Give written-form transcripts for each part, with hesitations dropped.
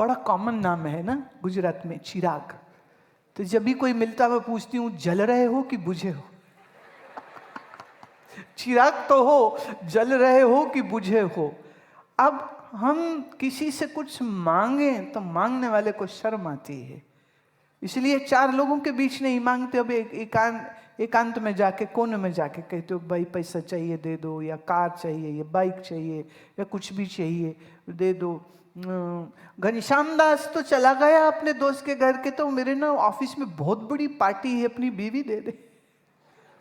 बड़ा कॉमन नाम है ना गुजरात में, चिराग। तो जब भी कोई मिलता मैं पूछती हूँ जल रहे हो कि बुझे हो? चिराग तो हो, जल रहे हो कि बुझे हो। अब हम किसी से कुछ मांगे तो मांगने वाले को शर्म आती है, इसलिए चार लोगों के बीच नहीं मांगते। अब एकांत में जाके, कोने में जाके कहते हो भाई पैसा चाहिए दे दो, या कार चाहिए, या बाइक चाहिए, या कुछ भी चाहिए दे दो। घनश्याम दास तो चला गया अपने दोस्त के घर के, तो मेरे ना ऑफिस में बहुत बड़ी पार्टी है, अपनी बीवी दे दे।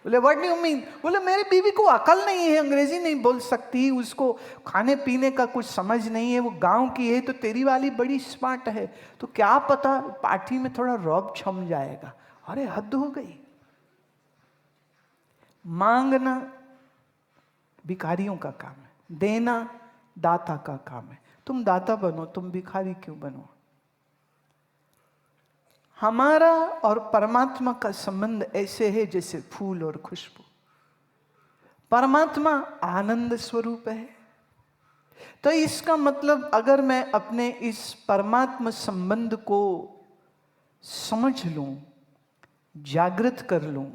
बोले व्हाट डू यू मीन? बोले मेरी बीवी को अकल नहीं है, अंग्रेजी नहीं बोल सकती, उसको खाने पीने का कुछ समझ नहीं है, वो गांव की है, तो तेरी वाली बड़ी स्मार्ट है, तो क्या पता पार्टी में थोड़ा रौब छम जाएगा। अरे हद हो गई। मांगना भिखारियों का काम है, देना दाता का काम है। तुम दाता बनो, तुम भिखारी क्यों बनो? हमारा और परमात्मा का संबंध ऐसे है जैसे फूल और खुशबू। परमात्मा आनंद स्वरूप है, तो इसका मतलब अगर मैं अपने इस परमात्मा संबंध को समझ लूं, जागृत कर लूं,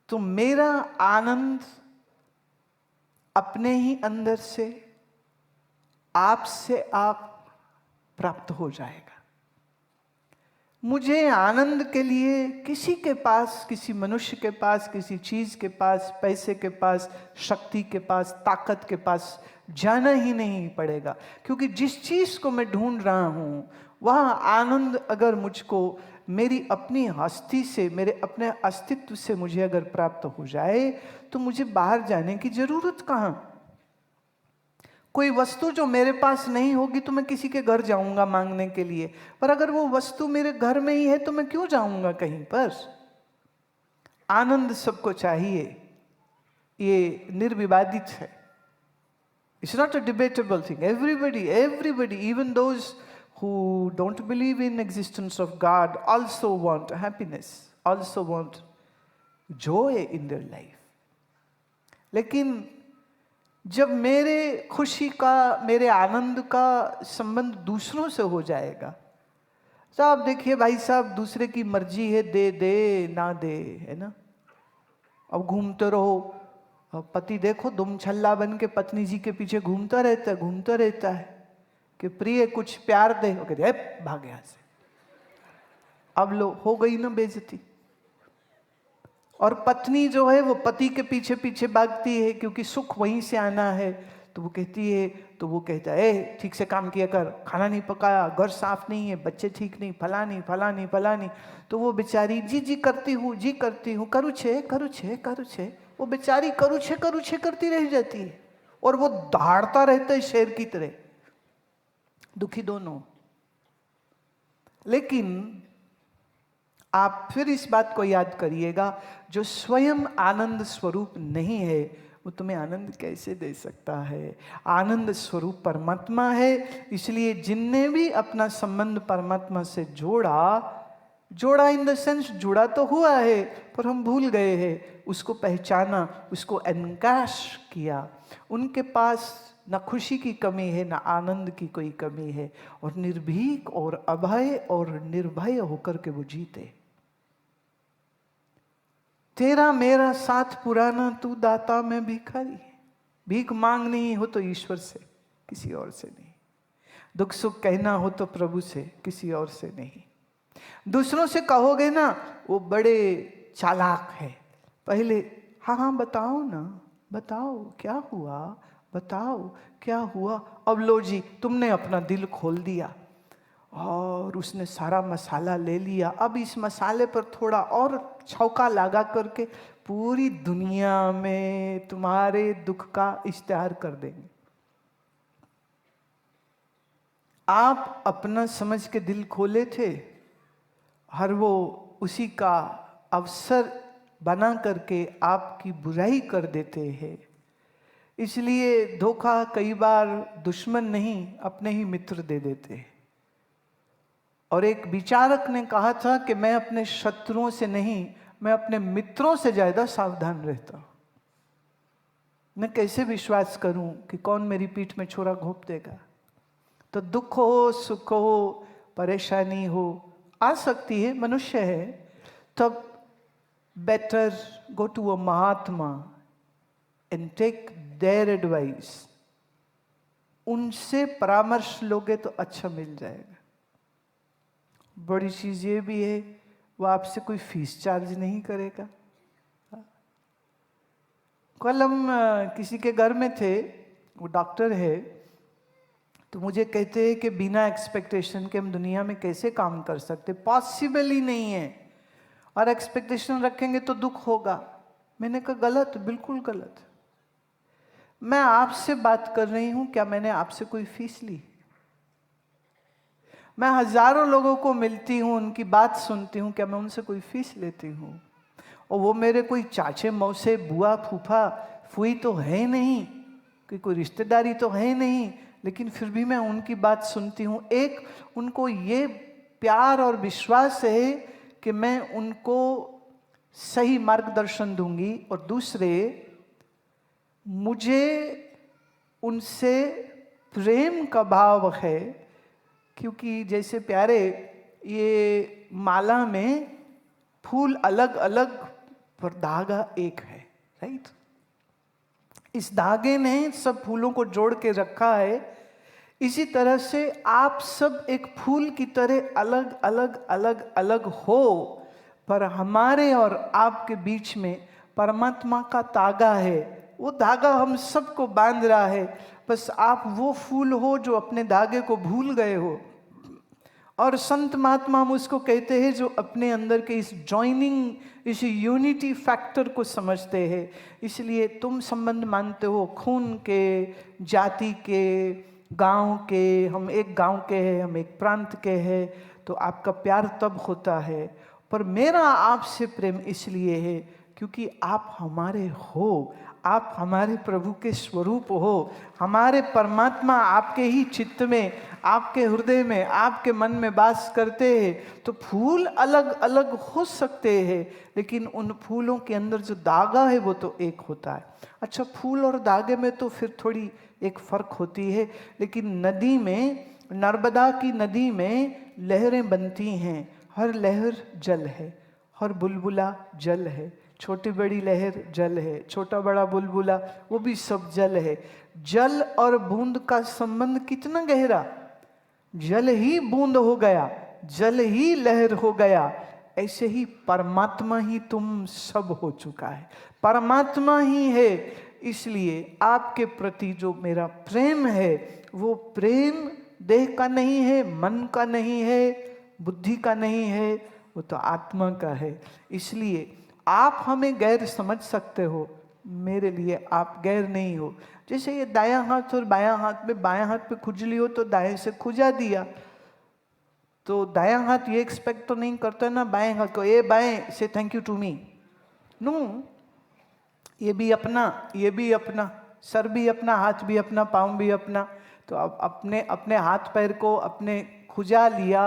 तो मेरा आनंद अपने ही अंदर से आपसे आप प्राप्त हो जाएगा। मुझे आनंद के लिए किसी के पास, किसी मनुष्य के पास, किसी चीज के पास, पैसे के पास, शक्ति के पास, ताकत के पास जाना ही नहीं पड़ेगा, क्योंकि जिस चीज को मैं ढूंढ रहा हूं वह आनंद अगर मुझको मेरी अपनी हस्ती से, मेरे अपने अस्तित्व से मुझे अगर प्राप्त हो जाए, तो मुझे बाहर जाने की जरूरत कहां। कोई वस्तु जो मेरे पास नहीं होगी तो मैं किसी के घर जाऊंगा मांगने के लिए, पर अगर वो वस्तु मेरे घर में ही है तो मैं क्यों जाऊंगा कहीं पर। आनंद सबको चाहिए, ये निर्विवादित है। It's not a debatable thing. Everybody even those who don't believe in existence of God also want happiness, also want joy in their life. लेकिन जब मेरे खुशी का, मेरे आनंद का संबंध दूसरों से हो जाएगा, तो आप देखिए भाई साहब, दूसरे की मर्जी है, दे दे ना दे, है ना। अब घूमते रहो, पति देखो दुम छल्ला बन के पत्नी जी के पीछे घूमता रहता है कि प्रिय कुछ प्यार दे, वो कहते भाग यहां से। अब लो हो गई ना बेइज्जती। और पत्नी जो है वो पति के पीछे पीछे भागती है, क्योंकि सुख वहीं से आना है। तो वो कहती है, तो वो कहता है ठीक से काम किया कर, खाना नहीं पकाया, घर साफ नहीं है, बच्चे ठीक नहीं, फलानी। तो वो बेचारी जी करती हूँ, करू छे, वो बेचारी करू छे करती रह जाती है, और वो दहाड़ता रहता है शेर की तरह, दुखी दोनों। लेकिन आप फिर इस बात को याद करिएगा, जो स्वयं आनंद स्वरूप नहीं है वो तुम्हें आनंद कैसे दे सकता है? आनंद स्वरूप परमात्मा है। इसलिए जिनने भी अपना संबंध परमात्मा से जोड़ा इन द सेंस जुड़ा तो हुआ है, पर हम भूल गए हैं उसको पहचाना, उसको एनकैश किया। उनके पास न खुशी की कमी है, न आनंद की कोई कमी है, और निर्भीक और अभय और निर्भय होकर के वो जीते। तेरा मेरा साथ पुराना, तू दाता मैं भिखारी। भीख मांगनी हो तो ईश्वर से, किसी और से नहीं। दुख सुख कहना हो तो प्रभु से, किसी और से नहीं। दूसरों से कहोगे ना, वो बड़े चालाक है, पहले हाँ बताओ ना, बताओ क्या हुआ, बताओ क्या हुआ। अब लो जी, तुमने अपना दिल खोल दिया और उसने सारा मसाला ले लिया। अब इस मसाले पर थोड़ा और छौंका लगा करके पूरी दुनिया में तुम्हारे दुख का इश्तिहार कर देंगे। आप अपना समझ के दिल खोले थे, हर वो उसी का अवसर बना करके आपकी बुराई कर देते हैं। इसलिए धोखा कई बार दुश्मन नहीं, अपने ही मित्र दे देते हैं। और एक विचारक ने कहा था कि मैं अपने शत्रुओं से नहीं, मैं अपने मित्रों से ज्यादा सावधान रहता हूं। मैं कैसे विश्वास करूं कि कौन मेरी पीठ में छुरा घोंप देगा। तो दुख हो, सुख हो, परेशानी हो, आ सकती है, मनुष्य है। तब better go to a mahatma and take their advice. उनसे परामर्श लोगे तो अच्छा मिल जाएगा। बड़ी चीज ये भी है, वो आपसे कोई फीस चार्ज नहीं करेगा। कल हम किसी के घर में थे, वो डॉक्टर है, तो मुझे कहते हैं कि बिना एक्सपेक्टेशन के हम दुनिया में कैसे काम कर सकते, पॉसिबल ही नहीं है, और एक्सपेक्टेशन रखेंगे तो दुख होगा। मैंने कहा गलत, बिल्कुल गलत। मैं आपसे बात कर रही हूं, क्या मैंने आपसे कोई फीस ली? मैं हजारों लोगों को मिलती हूं, उनकी बात सुनती हूं, क्या मैं उनसे कोई फीस लेती हूं? और वो मेरे कोई चाचे मौसे बुआ फूफा फुई तो है नहीं, कि कोई रिश्तेदारी तो है नहीं, लेकिन फिर भी मैं उनकी बात सुनती हूँ। एक, उनको ये प्यार और विश्वास है कि मैं उनको सही मार्गदर्शन दूंगी, और दूसरे, मुझे उनसे प्रेम का भाव है, क्योंकि जैसे प्यारे, ये माला में फूल अलग अलग पर धागा एक है, राइट? इस धागे ने सब फूलों को जोड़ के रखा है। इसी तरह से आप सब एक फूल की तरह अलग अलग अलग अलग हो, पर हमारे और आपके बीच में परमात्मा का धागा है। वो धागा हम सबको बांध रहा है, बस आप वो फूल हो जो अपने धागे को भूल गए हो। और संत महात्मा हम उसको कहते हैं जो अपने अंदर के इस जॉइनिंग, इस यूनिटी फैक्टर को समझते हैं। इसलिए तुम संबंध मानते हो खून के, जाति के, गांव के, हम एक गांव के हैं, हम एक प्रांत के हैं, तो आपका प्यार तब होता है। पर मेरा आपसे प्रेम इसलिए है क्योंकि आप हमारे हो, आप हमारे प्रभु के स्वरूप हो, हमारे परमात्मा आपके ही चित्त में, आपके हृदय में, आपके मन में वास करते हैं। तो फूल अलग अलग हो सकते हैं, लेकिन उन फूलों के अंदर जो धागा है वो तो एक होता है। अच्छा, फूल और धागे में तो फिर थोड़ी एक फर्क होती है, लेकिन नदी में, नर्मदा की नदी में लहरें बनती हैं, हर लहर जल है, हर बुलबुला जल है, छोटी बड़ी लहर जल है, छोटा बड़ा बुलबुला वो भी सब जल है। जल और बूंद का संबंध कितना गहरा, जल ही बूंद हो गया, जल ही लहर हो गया। ऐसे ही परमात्मा ही तुम सब हो चुका है, परमात्मा ही है। इसलिए आपके प्रति जो मेरा प्रेम है, वो प्रेम देह का नहीं है, मन का नहीं है, बुद्धि का नहीं है, वो तो आत्मा का है। इसलिए आप हमें गैर समझ सकते हो, मेरे लिए आप गैर नहीं हो। जैसे ये दायां हाथ और बायां हाथ में, बायां हाथ पे खुजली हो तो दाएं से खुजा दिया, तो दायां हाथ ये एक्सपेक्ट तो नहीं करता ना बाएं हाथ को, ए बाएं से thank you to me. No, ये भी अपना, ये भी अपना, सर भी अपना, हाथ भी अपना, पाँव भी अपना। तो अब अपने अपने हाथ पैर को अपने खुजा लिया,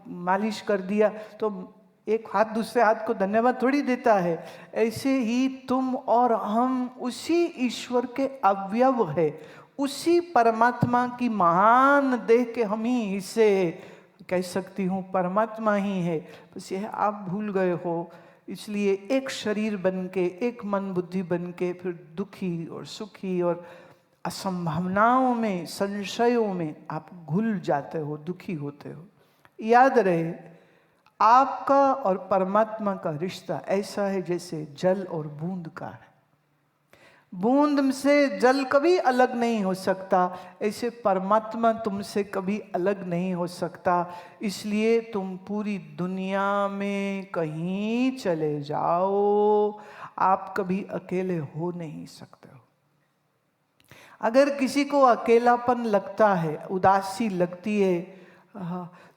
मालिश कर दिया, तो एक हाथ दूसरे हाथ को धन्यवाद थोड़ी देता है। ऐसे ही तुम और हम उसी ईश्वर के अवयव है, उसी परमात्मा की महान देह के हम ही हिस्से कह सकती हूँ, परमात्मा ही है। बस यह आप भूल गए हो। इसलिए एक शरीर बन के, एक मन बुद्धि बन के, फिर दुखी और सुखी और असंभावनाओं में, संशयों में आप घुल जाते हो, दुखी होते हो। याद रहे, आपका और परमात्मा का रिश्ता ऐसा है जैसे जल और बूंद का है। बूंद से जल कभी अलग नहीं हो सकता, ऐसे परमात्मा तुमसे कभी अलग नहीं हो सकता। इसलिए तुम पूरी दुनिया में कहीं चले जाओ, आप कभी अकेले हो नहीं सकते हो। अगर किसी को अकेलापन लगता है, उदासी लगती है,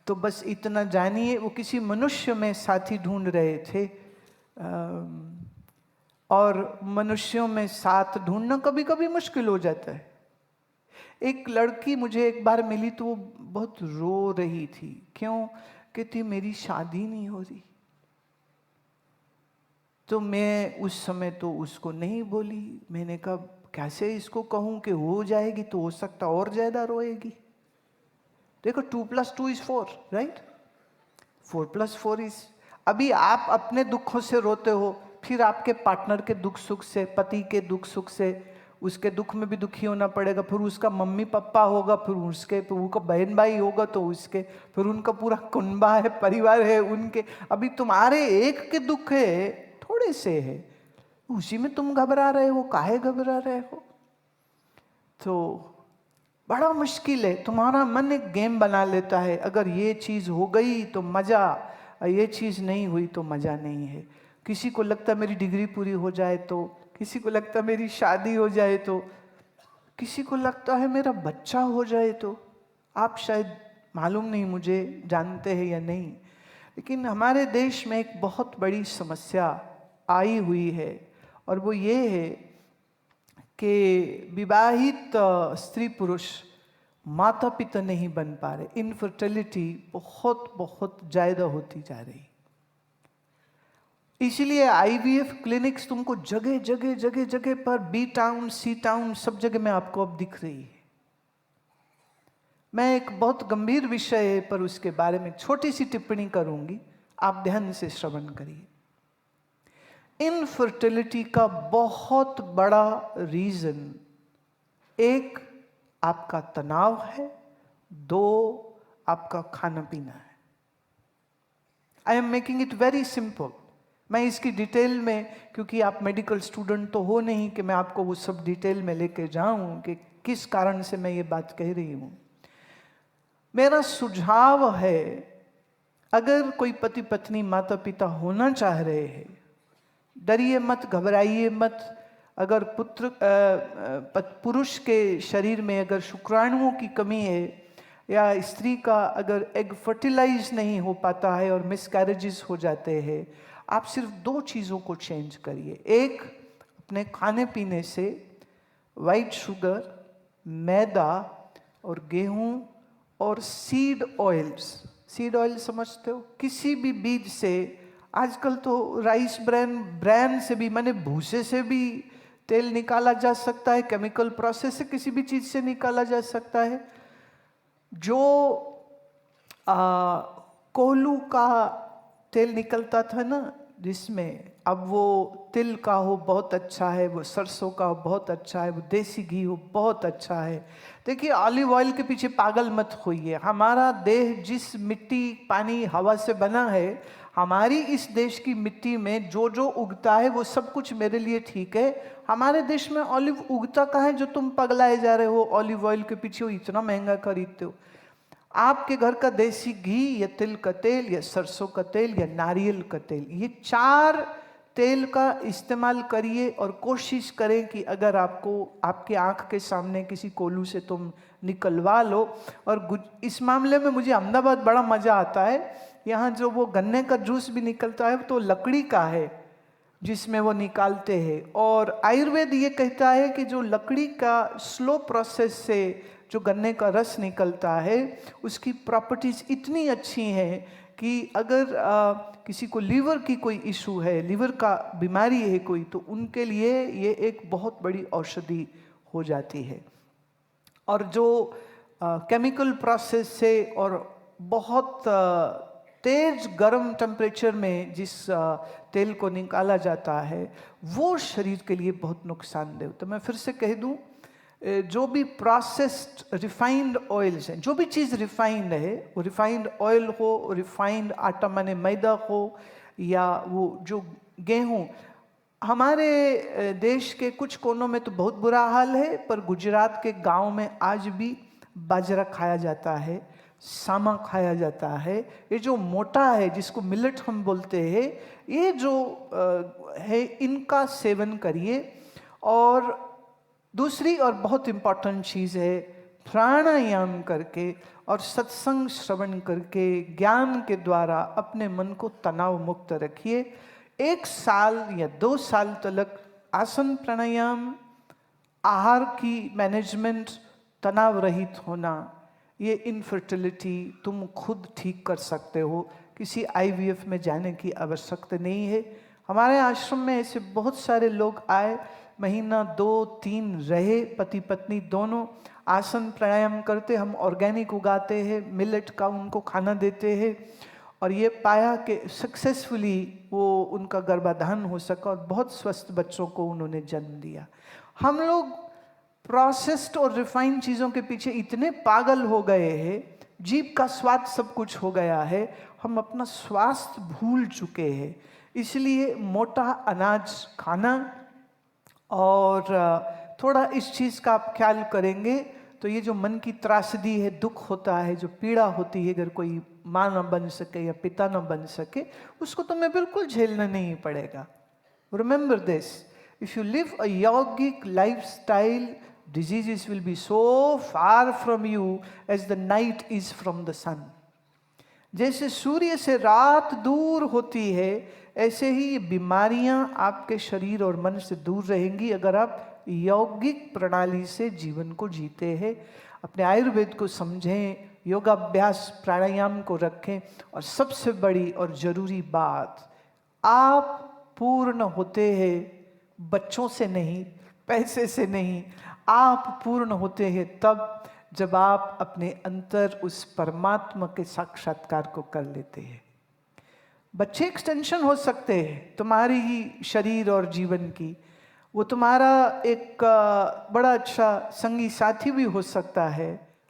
तो बस इतना जानिए वो किसी मनुष्य में साथी ढूंढ रहे थे। और मनुष्यों में साथ ढूंढना कभी कभी मुश्किल हो जाता है। एक लड़की मुझे एक बार मिली तो वो बहुत रो रही थी। क्यों? कहती मेरी शादी नहीं हो रही। तो मैं उस समय तो उसको नहीं बोली। मैंने कहा कैसे इसको कहूँ कि हो जाएगी, तो हो सकता और ज्यादा रोएगी। देखो 2 + 2 = 4, राइट? 4 + 4 इज, अभी आप अपने दुखों से रोते हो, फिर आपके पार्टनर के दुख सुख से, पति के दुख सुख से, उसके दुख में भी दुखी होना पड़ेगा, फिर उसका मम्मी पापा होगा, फिर उसके, फिर उनका बहन भाई होगा तो उसके, फिर उनका पूरा कुनबा है, परिवार है उनके, अभी तुम्हारे एक के दुख है, थोड़े से है, उसी में तुम घबरा रहे हो, काहे घबरा रहे हो? तो बड़ा मुश्किल है, तुम्हारा मन एक गेम बना लेता है, अगर ये चीज़ हो गई तो मज़ा, ये चीज़ नहीं हुई तो मज़ा नहीं है। किसी को लगता है मेरी डिग्री पूरी हो जाए तो, किसी को लगता है मेरी शादी हो जाए तो, किसी को लगता है मेरा बच्चा हो जाए तो। आप शायद, मालूम नहीं मुझे, जानते हैं या नहीं, लेकिन हमारे देश में एक बहुत बड़ी समस्या आई हुई है, और वो ये है कि विवाहित स्त्री पुरुष माता पिता नहीं बन पा रहे, इनफर्टिलिटी बहुत बहुत ज़्यादा होती जा रही। इसलिए आईवीएफ क्लिनिक्स तुमको जगह जगह जगह जगह पर, बी टाउन, सी टाउन, सब जगह में आपको अब दिख रही है। मैं एक बहुत गंभीर विषय है पर उसके बारे में छोटी सी टिप्पणी करूंगी, आप ध्यान से श्रवण करिए। इनफर्टिलिटी का बहुत बड़ा रीजन, एक आपका तनाव है, दो आपका खाना पीना है। I am making it very simple. मैं इसकी डिटेल में, क्योंकि आप मेडिकल स्टूडेंट तो हो नहीं कि मैं आपको वो सब डिटेल में लेके जाऊं कि किस कारण से मैं ये बात कह रही हूं। मेरा सुझाव है, अगर कोई पति पत्नी माता पिता होना चाह रहे हैं, डरिए मत, घबराइए मत। अगर पुरुष के शरीर में अगर शुक्राणुओं की कमी है, या स्त्री का अगर एग फर्टिलाइज नहीं हो पाता है और मिसकैरेजेस हो जाते हैं, आप सिर्फ 2 चीज़ों को चेंज करिए। एक, अपने खाने पीने से वाइट शुगर, मैदा और गेहूं और सीड ऑयल्स। सीड ऑयल समझते हो? किसी भी बीज से, आजकल तो राइस ब्रैन से भी, माने भूसे से भी तेल निकाला जा सकता है, केमिकल प्रोसेस से किसी भी चीज़ से निकाला जा सकता है। जो कोहलू का तेल निकलता था ना, जिसमें अब वो तिल का हो बहुत अच्छा है, वो सरसों का हो बहुत अच्छा है, वो देसी घी हो बहुत अच्छा है। देखिए, ऑलिव ऑयल के पीछे पागल मत होइए। हमारा देह जिस मिट्टी, पानी, हवा से बना है, हमारी इस देश की मिट्टी में जो जो उगता है वो सब कुछ मेरे लिए ठीक है। हमारे देश में ऑलिव उगता कहाँ है जो तुम पगलाए जा रहे हो ऑलिव ऑयल के पीछे, वो इतना महंगा खरीदते हो। आपके घर का देसी घी, या तिल का तेल, या सरसों का तेल, या नारियल का तेल, ये 4 तेल का इस्तेमाल करिए। और कोशिश करें कि अगर आपको आपके आंख के सामने किसी कोल्हू से तुम निकलवा लो। और इस मामले में मुझे अहमदाबाद बड़ा मज़ा आता है। यहाँ जो वो गन्ने का जूस भी निकलता है तो लकड़ी का है जिसमें वो निकालते हैं। और आयुर्वेद ये कहता है कि जो लकड़ी का स्लो प्रोसेस से जो गन्ने का रस निकलता है, उसकी प्रॉपर्टीज इतनी अच्छी हैं कि अगर किसी को लीवर की कोई इशू है, लीवर का बीमारी है कोई, तो उनके लिए ये एक बहुत बड़ी औषधि हो जाती है। और जो केमिकल प्रोसेस से और बहुत तेज गर्म टेम्परेचर में जिस तेल को निकाला जाता है, वो शरीर के लिए बहुत नुकसानदेह। तो मैं फिर से कह दूं, जो भी प्रोसेस्ड रिफाइंड ऑयल्स हैं, जो भी चीज़ रिफाइंड है, वो रिफाइंड ऑयल हो, रिफाइंड आटा माने मैदा हो, या वो जो गेहूँ, हमारे देश के कुछ कोनों में तो बहुत बुरा हाल है, पर गुजरात के गांव में आज भी बाजरा खाया जाता है, सामा खाया जाता है। ये जो मोटा है, जिसको मिलेट हम बोलते हैं, ये जो है, इनका सेवन करिए। और दूसरी और बहुत इम्पॉर्टेंट चीज़ है, प्राणायाम करके और सत्संग श्रवण करके, ज्ञान के द्वारा अपने मन को तनाव मुक्त रखिए। 1 साल या 2 साल तक आसन प्राणायाम, आहार की मैनेजमेंट, तनाव रहित होना, ये इनफर्टिलिटी तुम खुद ठीक कर सकते हो। किसी आईवीएफ में जाने की आवश्यकता नहीं है। हमारे आश्रम में ऐसे बहुत सारे लोग आए, महीना 2-3 रहे, पति पत्नी दोनों। आसन प्राणायाम करते, हम ऑर्गेनिक उगाते हैं, मिलेट का उनको खाना देते हैं, और ये पाया कि सक्सेसफुली वो उनका गर्भाधान हो सका और बहुत स्वस्थ बच्चों को उन्होंने जन्म दिया। हम लोग प्रोसेस्ड और रिफाइंड चीज़ों के पीछे इतने पागल हो गए हैं, जीभ का स्वाद सब कुछ हो गया है, हम अपना स्वास्थ्य भूल चुके हैं। इसलिए मोटा अनाज खाना और थोड़ा इस चीज़ का आप ख्याल करेंगे तो ये जो मन की त्रासदी है, दुख होता है, जो पीड़ा होती है, अगर कोई माँ न बन सके या पिता न बन सके, उसको तुम्हें बिल्कुल झेलना नहीं पड़ेगा। Remember this, if you live a yogic lifestyle, diseases will be so far from you as the night is from the sun. जैसे सूर्य से रात दूर होती है, ऐसे ही ये बीमारियां आपके शरीर और मन से दूर रहेंगी अगर आप यौगिक प्रणाली से जीवन को जीते हैं। अपने आयुर्वेद को समझें, योगाभ्यास प्राणायाम को रखें, और सबसे बड़ी और जरूरी बात, आप पूर्ण होते हैं बच्चों से नहीं, पैसे से नहीं, आप पूर्ण होते हैं तब जब आप अपने अंतर उस परमात्मा के साक्षात्कार को कर लेते हैं। बच्चे एक्सटेंशन हो सकते हैं तुम्हारी ही शरीर और जीवन की, वो तुम्हारा एक बड़ा अच्छा संगी साथी भी हो सकता है।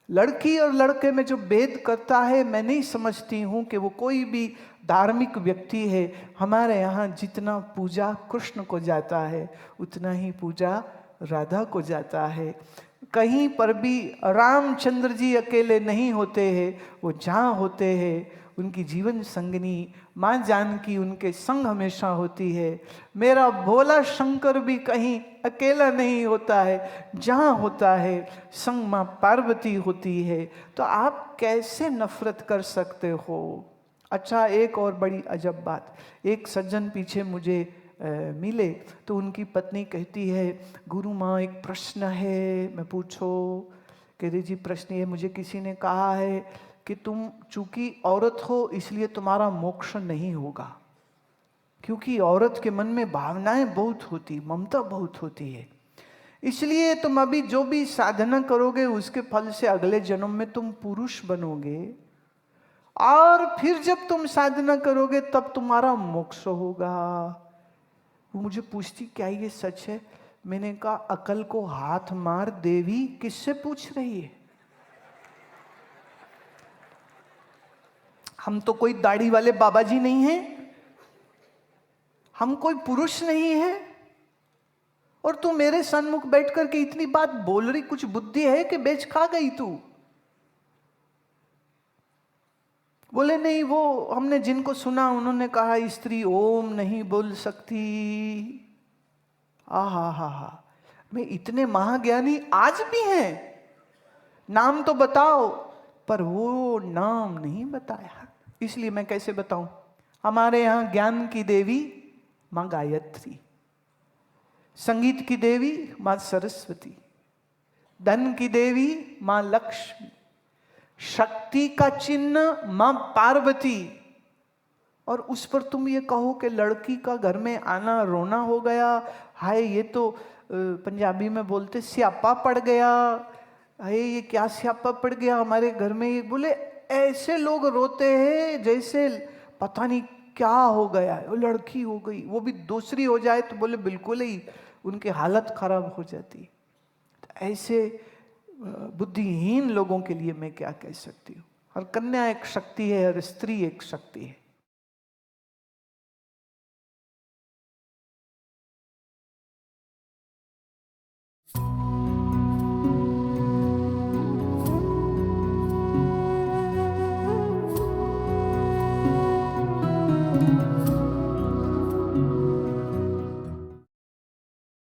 लड़की और लड़के में जो भेद करता है, मैं नहीं समझती हूँ कि वो कोई भी धार्मिक व्यक्ति है। हमारे यहाँ जितना पूजा कृष्ण को जाता है, उतना ही पूजा राधा को जाता है। कहीं पर भी रामचंद्र जी अकेले नहीं होते हैं, वो जहाँ होते हैं उनकी जीवन संगनी माँ जानकी उनके संग हमेशा होती है। मेरा भोला शंकर भी कहीं अकेला नहीं होता है, जहाँ होता है संग माँ पार्वती होती है। तो आप कैसे नफरत कर सकते हो? अच्छा, एक और बड़ी अजब बात, एक सज्जन पीछे मुझे मिले तो उनकी पत्नी कहती है, गुरु माँ एक प्रश्न है, मैं पूछो। कहते जी प्रश्न ये, मुझे किसी ने कहा है कि तुम चूंकि औरत हो इसलिए तुम्हारा मोक्ष नहीं होगा, क्योंकि औरत के मन में भावनाएं बहुत होती, ममता बहुत होती है, इसलिए तुम अभी जो भी साधना करोगे उसके फल से अगले जन्म में तुम पुरुष बनोगे, और फिर जब तुम साधना करोगे तब तुम्हारा मोक्ष होगा। वो मुझे पूछती, क्या ये सच है? मैंने कहा, अकल को हाथ मार देवी, किससे पूछ रही है? हम तो कोई दाढ़ी वाले बाबा जी नहीं हैं, हम कोई पुरुष नहीं है, और तू मेरे सन्मुख बैठ करके इतनी बात बोल रही, कुछ बुद्धि है कि बेच खा गई तू? बोले नहीं, वो हमने जिनको सुना उन्होंने कहा स्त्री ओम नहीं बोल सकती। आहा हा हा, मैं इतने महाज्ञानी आज भी हैं, नाम तो बताओ, पर वो नाम नहीं बताया। इसलिए मैं कैसे बताऊं? हमारे यहाँ ज्ञान की देवी माँ गायत्री, संगीत की देवी माँ सरस्वती, धन की देवी माँ लक्ष्मी, शक्ति का चिन्ह माँ पार्वती, और उस पर तुम ये कहो कि लड़की का घर में आना रोना हो गया, हाय ये तो पंजाबी में बोलते स्यापा पड़ गया, हाय ये क्या स्यापा पड़ गया हमारे घर में। ये बोले ऐसे लोग रोते हैं जैसे पता नहीं क्या हो गया, वो लड़की हो गई, वो भी दूसरी हो जाए तो बोले बिल्कुल ही उनकी हालत खराब हो जाती। तो ऐसे बुद्धिहीन लोगों के लिए मैं क्या कह सकती हूँ? हर कन्या एक शक्ति है, हर स्त्री एक शक्ति है।